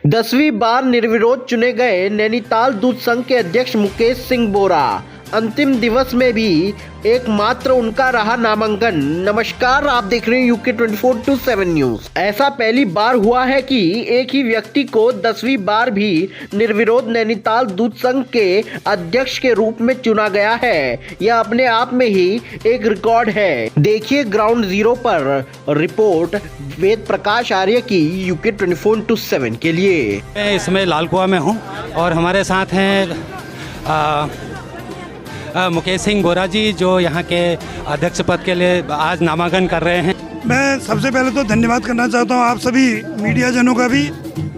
10वीं बार निर्विरोध चुने गए नैनीताल दूध संघ के अध्यक्ष मुकेश सिंह बोरा। अंतिम दिवस में भी एकमात्र उनका रहा नामांकन। नमस्कार, आप देख रहे हैं यूके 24/7 न्यूज। ऐसा पहली बार हुआ है कि एक ही व्यक्ति को 10वीं बार भी निर्विरोध नैनीताल दूध संघ के अध्यक्ष के रूप में चुना गया है। यह अपने आप में ही एक रिकॉर्ड है। देखिए ग्राउंड जीरो पर रिपोर्ट वेद प्रकाश आर्य की यूके 24/7 के लिए। मैं इसमें लालकुआ में हूँ और हमारे साथ हैं मुकेश सिंह बोरा जी, जो यहाँ के अध्यक्ष पद के लिए आज नामांकन कर रहे हैं। मैं सबसे पहले तो धन्यवाद करना चाहता हूँ आप सभी मीडिया जनों का भी,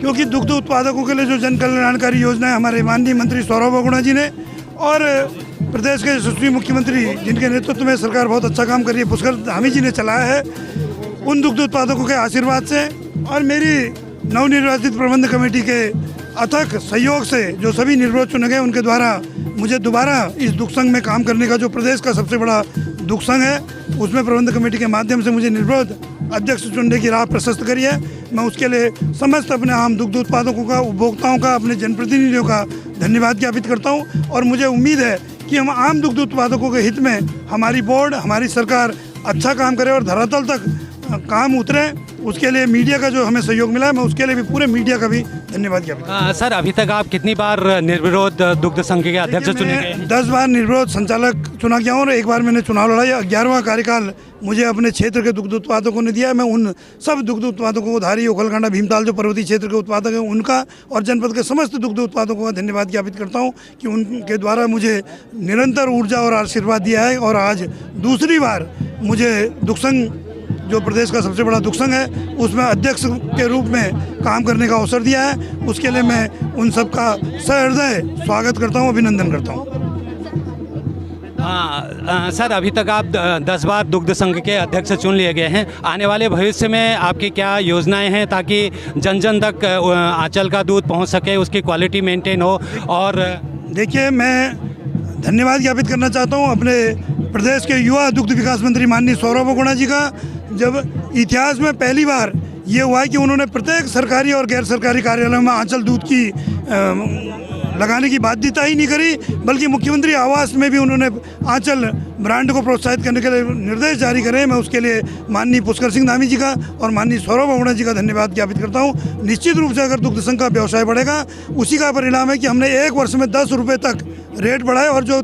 क्योंकि दुग्ध उत्पादकों के लिए जो जन कल्याणकारी योजना है हमारे माननीय मंत्री सौरभ बहुगुणा जी ने और प्रदेश के यशस्वी मुख्यमंत्री जिनके नेतृत्व में सरकार बहुत अच्छा काम कर रही है पुष्कर धामी जी ने चलाया है, उन दुग्ध उत्पादकों के आशीर्वाद से और मेरी नवनिर्वाचित प्रबंध कमेटी के अथक सहयोग से जो सभी निर्विरोध चुने गए उनके द्वारा मुझे दोबारा इस दुग्ध संघ में काम करने का, जो प्रदेश का सबसे बड़ा दुग्ध संघ है, उसमें प्रबंध कमेटी के माध्यम से मुझे निर्विरोध अध्यक्ष चुनने की राह प्रशस्त करी है। मैं उसके लिए समस्त अपने आम दुग्ध उत्पादकों का, उपभोक्ताओं का, अपने जनप्रतिनिधियों का धन्यवाद ज्ञापित करता हूँ और मुझे उम्मीद है कि हम आम दुग्ध उत्पादकों के हित में हमारी बोर्ड, हमारी सरकार अच्छा काम करे और धरातल तक काम उतरे। उसके लिए मीडिया का जो हमें सहयोग मिला है, मैं उसके लिए भी पूरे मीडिया का भी धन्यवाद ज्ञापित। सर, अभी तक आप कितनी बार निर्विरोध दुग्ध संघ के अध्यक्ष चुने गए? 10 बार निर्विरोध संचालक चुना गया हूँ और एक बार मैंने चुनाव लड़ा। 11वां कार्यकाल मुझे अपने क्षेत्र के दुग्ध उत्पादकों ने दिया। मैं उन सब दुग्ध उत्पादकों को, धारी, ओखलकांडा, भीमताल जो पर्वतीय क्षेत्र के उत्पादक हैं उनका और जनपद के समस्त दुग्ध उत्पादकों का धन्यवाद ज्ञापित करता हूँ कि उनके द्वारा मुझे निरंतर ऊर्जा और आशीर्वाद दिया है और आज दूसरी बार मुझे दुग्ध संघ, जो प्रदेश का सबसे बड़ा दुग्ध संघ है, उसमें अध्यक्ष के रूप में काम करने का अवसर दिया है। उसके लिए मैं उन सबका सहृदय स्वागत करता हूँ, अभिनंदन करता हूँ। सर, अभी तक आप 10 बार दुग्ध संघ के अध्यक्ष चुन लिए गए हैं। आने वाले भविष्य में आपकी क्या योजनाएं हैं ताकि जन जन तक आंचल का दूध पहुंच सके, उसकी क्वालिटी मेंटेन हो? और देखिए, मैं धन्यवाद ज्ञापित करना चाहता हूँ अपने प्रदेश के युवा दुग्ध विकास मंत्री माननीय सौरभ बहुगुणा जी का। जब इतिहास में पहली बार ये हुआ है कि उन्होंने प्रत्येक सरकारी और गैर सरकारी कार्यालयों में आंचल दूध की लगाने की बाध्यता ही नहीं करी, बल्कि मुख्यमंत्री आवास में भी उन्होंने आंचल ब्रांड को प्रोत्साहित करने के लिए निर्देश जारी करे। मैं उसके लिए माननीय पुष्कर सिंह धामी जी का और माननीय सौरभ बहुगुणा जी का धन्यवाद ज्ञापित करता हूँ। निश्चित रूप से अगर दुग्ध संघ का व्यवसाय बढ़ेगा, उसी का परिणाम है कि हमने एक वर्ष में 10 रुपये तक रेट बढ़ाए और जो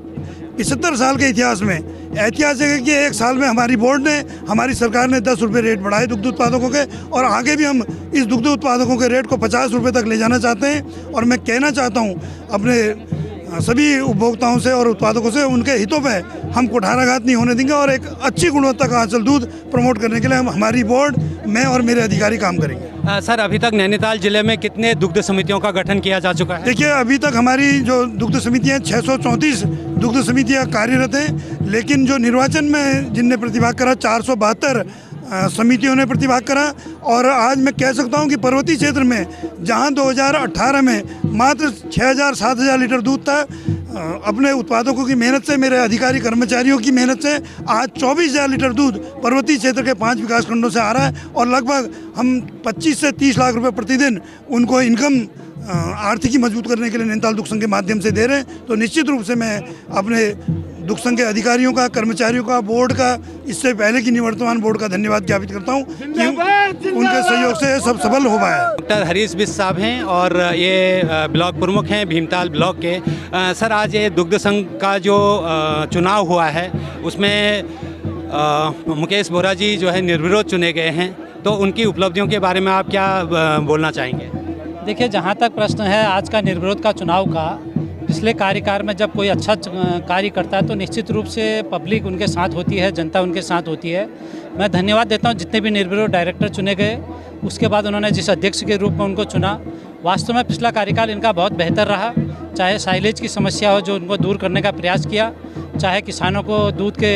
75 साल के इतिहास में ऐतिहासिक है कि एक साल में हमारी बोर्ड ने, हमारी सरकार ने 10 रुपये रेट बढ़ाए दुग्ध उत्पादकों के और आगे भी हम इस दुग्ध उत्पादकों के रेट को 50 रुपये तक ले जाना चाहते हैं। और मैं कहना चाहता हूँ अपने सभी उपभोक्ताओं से और उत्पादकों से, उनके हितों पे हम कुठाराघात नहीं होने देंगे और एक अच्छी गुणवत्ता का आंचल दूध प्रमोट करने के लिए हम, हमारी बोर्ड, मैं और मेरे अधिकारी काम करेंगे। सर, अभी तक नैनीताल जिले में कितने दुग्ध समितियों का गठन किया जा चुका है? देखिए, अभी तक हमारी जो दुग्ध समितियाँ 634 दुग्ध समितियाँ कार्यरत हैं, लेकिन जो निर्वाचन में जिनने प्रतिभाग करा 472 समितियों ने प्रतिभाग करा। और आज मैं कह सकता हूं कि पर्वतीय क्षेत्र में जहां 2018 में मात्र 6000-7000 लीटर दूध था, अपने उत्पादकों की मेहनत से, मेरे अधिकारी कर्मचारियों की मेहनत से आज 24,000 लीटर दूध पर्वतीय क्षेत्र के 5 विकास खंडों से आ रहा है और लगभग हम 25 से 30 लाख रुपए प्रतिदिन उनको इनकम आर्थिकी मजबूत करने के लिए नैनीताल दुग्ध संघ के माध्यम से दे रहे हैं। तो निश्चित रूप से मैं अपने दुग्ध संघ के अधिकारियों का, कर्मचारियों का, बोर्ड का, इससे पहले की निवर्तमान बोर्ड का धन्यवाद ज्ञापित करता हूं कि उनके सहयोग से सब सफल हो पाया। डॉक्टर हरीश बिष्ट साहब हैं और ये ब्लॉक प्रमुख हैं भीमताल ब्लॉक के। सर, आज ये दुग्ध संघ का जो चुनाव हुआ है उसमें मुकेश बोरा जी जो है निर्विरोध चुने गए हैं, तो उनकी उपलब्धियों के बारे में आप क्या बोलना चाहेंगे? देखिए, जहाँ तक प्रश्न है आज का निर्विरोध का चुनाव का, पिछले कार्यकाल में जब कोई अच्छा कार्य करता है तो निश्चित रूप से पब्लिक उनके साथ होती है, जनता उनके साथ होती है। मैं धन्यवाद देता हूँ जितने भी निर्विरोध डायरेक्टर चुने गए, उसके बाद उन्होंने जिस अध्यक्ष के रूप में उनको चुना। वास्तव में पिछला कार्यकाल इनका बहुत बेहतर रहा, चाहे साइलेज की समस्या हो जो उनको दूर करने का प्रयास किया, चाहे किसानों को दूध के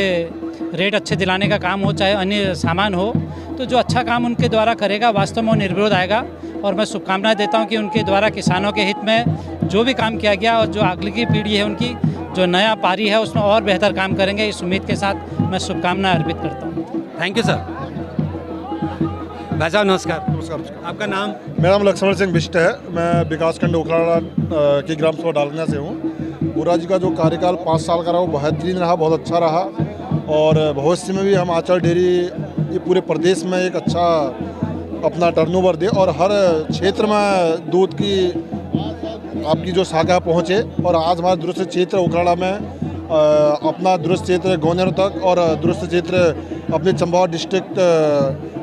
रेट अच्छे दिलाने का काम हो, चाहे अन्य सामान हो, तो जो अच्छा काम उनके द्वारा करेगा वास्तव में वो निर्विरोध आएगा। और मैं शुभकामनाएं देता हूं कि उनके द्वारा किसानों के हित में जो भी काम किया गया और जो अगली की पीढ़ी है उनकी जो नया पारी है उसमें और बेहतर काम करेंगे, इस उम्मीद के साथ मैं शुभकामनाएं अर्पित करता हूं। Thank you sir. भाई साहब नमस्कार। नमस्कार। आपका नाम? मेरा नाम लक्ष्मण सिंह बिष्ट है। मैं विकासखंड ओखलाड़ा की ग्राम सभा डालना से हूँ। बोरा जी का जो कार्यकाल 5 साल का रहा वो बेहतरीन रहा, बहुत अच्छा रहा और भविष्य में भी हम आंचल डेयरी ये पूरे प्रदेश में एक अच्छा अपना टर्नओवर दे और हर क्षेत्र में दूध की आपकी जो शाखा पहुँचे। और आज हमारे दूरस्थ क्षेत्र ओखलाड़ा में अपना दूरस्थ क्षेत्र गौनेर तक और दूरस्थ क्षेत्र अपने चंपावत डिस्ट्रिक्ट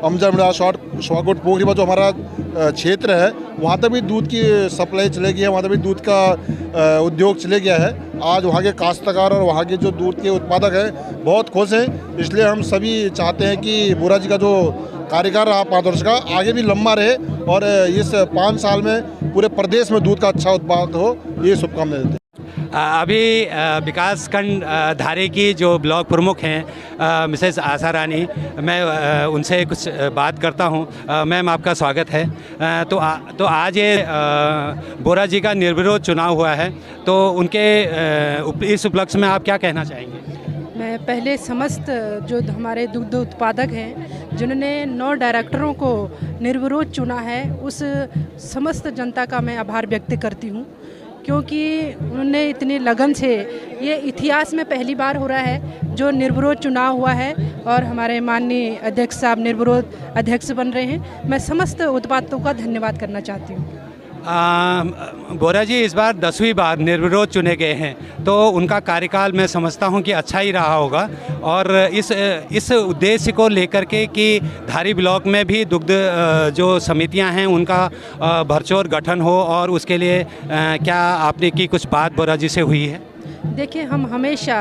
अमजरमड़ा शॉर्टकोट पोखरी में जो हमारा क्षेत्र है वहाँ तक भी दूध की सप्लाई चले गई है, वहाँ तक भी दूध का उद्योग चले गया है। आज वहाँ के काश्तकार और वहाँ के जो दूध के उत्पादक हैं बहुत खुश हैं। इसलिए हम सभी चाहते हैं कि बोरा जी का जो कार्यकाल रहा 5 वर्ष का आगे भी लंबा रहे और इस 5 साल में पूरे प्रदेश में दूध का अच्छा उत्पादन हो, ये शुभकामनाएं देते हैं। अभी विकास खंड धारे की जो ब्लॉक प्रमुख हैं मिसेस आशा रानी, मैं उनसे कुछ बात करता हूं। मैम आपका स्वागत है। तो आज ये बोरा जी का निर्विरोध चुनाव हुआ है, तो उनके इस उपलक्ष्य में आप क्या कहना चाहेंगे? मैं पहले समस्त जो हमारे दुग्ध उत्पादक हैं जिन्होंने 9 डायरेक्टरों को निर्विरोध चुना है, उस समस्त जनता का मैं आभार व्यक्त करती हूँ, क्योंकि उन्होंने इतनी लगन से, ये इतिहास में पहली बार हो रहा है जो निर्विरोध चुनाव हुआ है और हमारे माननीय अध्यक्ष साहब निर्विरोध अध्यक्ष बन रहे हैं। मैं समस्त उत्पादकों का धन्यवाद करना चाहती हूँ। बोरा जी इस बार 10वीं बार निर्विरोध चुने गए हैं, तो उनका कार्यकाल मैं समझता हूं कि अच्छा ही रहा होगा और इस उद्देश्य को लेकर के कि धारी ब्लॉक में भी दुग्ध जो समितियां हैं उनका भरचोर गठन हो, और उसके लिए क्या आपने की कुछ बात बोरा जी से हुई है? देखिए, हम हमेशा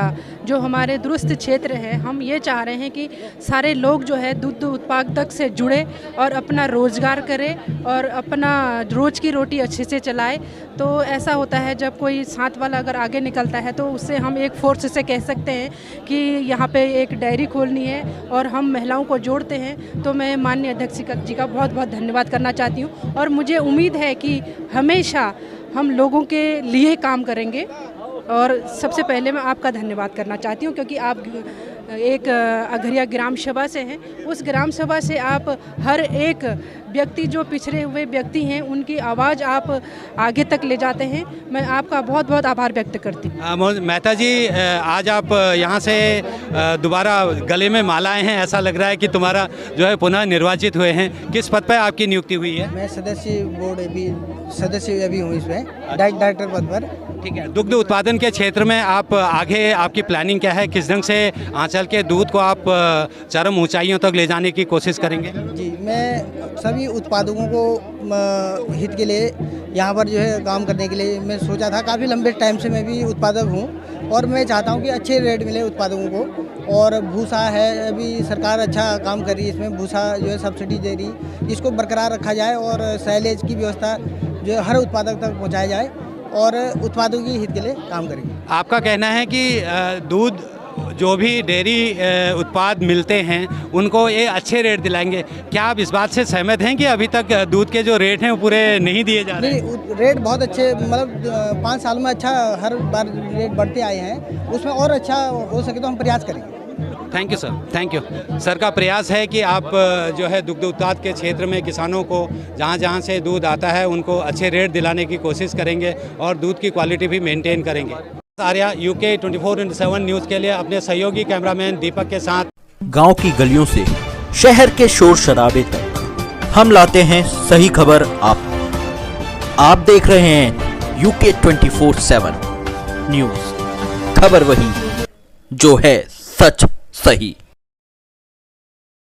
जो हमारे दुरुस्त क्षेत्र है, हम ये चाह रहे हैं कि सारे लोग जो है दुग्ध उत्पादक से जुड़े और अपना रोज़गार करें और अपना रोज़ की रोटी अच्छे से चलाए। तो ऐसा होता है जब कोई साथ वाला अगर आगे निकलता है तो उससे हम एक फोर्स से कह सकते हैं कि यहाँ पे एक डायरी खोलनी है और हम महिलाओं को जोड़ते हैं। तो मैं माननीय अध्यक्ष जी का बहुत बहुत धन्यवाद करना चाहती हूँ और मुझे उम्मीद है कि हमेशा हम लोगों के लिए काम करेंगे। और सबसे पहले मैं आपका धन्यवाद करना चाहती हूँ, क्योंकि आप एक अघरिया ग्राम सभा से हैं। उस ग्राम सभा से आप हर एक व्यक्ति, जो पिछड़े हुए व्यक्ति हैं, उनकी आवाज़ आप आगे तक ले जाते हैं। मैं आपका बहुत बहुत आभार व्यक्त करती हूँ। मेहता जी, आज आप यहाँ से दोबारा गले में मालाएं हैं, ऐसा लग रहा है कि तुम्हारा जो है पुनः निर्वाचित हुए हैं। किस पद पर आपकी नियुक्ति हुई है? मैं सदस्य बोर्ड सदस्य अभी हूँ इसमें, डायरेक्टर पद पर। ठीक है। दुग्ध उत्पादन के क्षेत्र में आप आगे आपकी प्लानिंग क्या है? किस ढंग से आंचल के दूध को आप चरम ऊंचाइयों तक ले जाने की कोशिश करेंगे? जी, मैं सभी उत्पादकों को हित के लिए यहाँ पर जो है काम करने के लिए मैं सोचा था। काफ़ी लंबे टाइम से मैं भी उत्पादक हूँ और मैं चाहता हूँ कि अच्छे रेट मिले उत्पादकों को। और भूसा है, अभी सरकार अच्छा काम कर रही है, इसमें भूसा जो है सब्सिडी दे रही, इसको बरकरार रखा जाए और साइलेज की व्यवस्था जो हर उत्पादक तक पहुँचाया जाए और उत्पादकों की हित के लिए काम करेंगे। आपका कहना है कि दूध जो भी डेयरी उत्पाद मिलते हैं उनको ये अच्छे रेट दिलाएंगे। क्या आप इस बात से सहमत हैं कि अभी तक दूध के जो रेट हैं वो पूरे नहीं दिए जा रहे हैं? नहीं, रेट बहुत अच्छे, मतलब 5 साल में अच्छा हर बार रेट बढ़ते आए हैं। उसमें और अच्छा हो सके तो हम प्रयास करेंगे। Thank you sir, thank you sir. का प्रयास है कि आप जो है दुग्ध उत्पाद के क्षेत्र में किसानों को जहाँ जहाँ से दूध आता है उनको अच्छे रेट दिलाने की कोशिश करेंगे और दूध की क्वालिटी भी मेंटेन करेंगे। आर्या, UK 24/7 न्यूज़ के लिए अपने सहयोगी कैमरामैन दीपक के साथ। गांव की गलियों से शहर के शोर शराबे तक हम लाते हैं सही खबर आप देख रहे हैं UK 24/7 न्यूज़। खबर वही जो है सच सही।